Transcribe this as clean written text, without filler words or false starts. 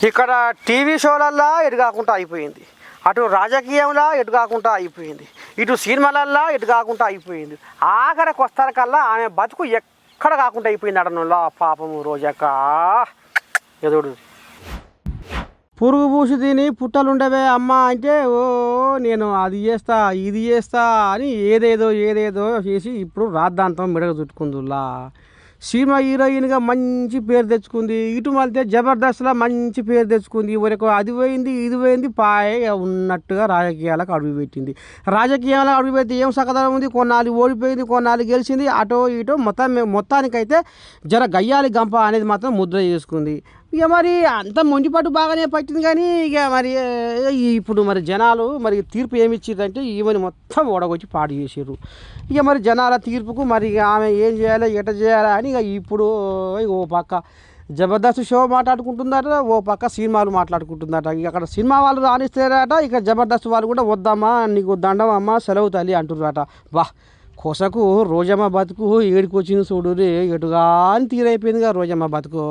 ఇక్కడ టీవీ షోలల్లా ఎటు కాకుండా అయిపోయింది, అటు రాజకీయంలో ఎటు కాకుండా అయిపోయింది, ఇటు సినిమాలల్లా ఎటు కాకుండా అయిపోయింది. ఆఖరికి వస్తారకల్లా ఆమె బతుకు ఎక్కడ కాకుండా అయిపోయింది. అడనులా పాపము రోజక్క ఎదుడు పురుగు పూసి తిని పుట్టలుండవే అమ్మ అంటే ఓ నేను అది చేస్తా ఇది చేస్తా అని ఏదేదో చేసి ఇప్పుడు రాద్ధాంతం మెడగ చుట్టుకుందులా. సినిమా హీరోయిన్గా మంచి పేరు తెచ్చుకుంది, ఇటు మళ్ళీ జబర్దస్త్లో మంచి పేరు తెచ్చుకుంది. వరకు అది పోయింది ఇది పోయింది పాయ ఉన్నట్టుగా రాజకీయాలకు అడుగుపెట్టింది. రాజకీయాలకు అడుగుపెట్టి ఏం సకదనం ఉంది, కొన్నాళ్ళు ఓడిపోయింది కొన్నాళ్ళు గెలిచింది. అటో ఇటో మొత్తానికైతే జర గయ్యాలి గంప అనేది మాత్రం ముద్ర చేసుకుంది. ఇక మరి అంత మొండిపట్టు బాగానే పట్టింది, కానీ ఇక మరి ఇప్పుడు మరి జనాలు మరి తీర్పు ఏమి ఇచ్చిందంటే ఈమెను మొత్తం ఓడగొచ్చి పాడు చేసారు. ఇక మరి జనాల తీర్పుకు మరి ఆమె ఏం చేయాలి ఎట చేయాలి అని ఇక ఇప్పుడు ఓ పక్క జబర్దస్త్ షో మాట్లాడుకుంటుందట, ఓ పక్క సినిమాలు మాట్లాడుకుంటుందట. ఇక అక్కడ సినిమా వాళ్ళు రాణిస్తారట, ఇక జబర్దస్త్ వాళ్ళు కూడా వద్దమ్మా నీకు దండం అమ్మ సెలవు తల్లి అంటున్నారట. వా కొసకు రోజమ్మ బతుకు ఏడికొచ్చింది చూడు రే, ఎటుగా అని తీరైపోయిందిగా రోజమ్మ బతుకు.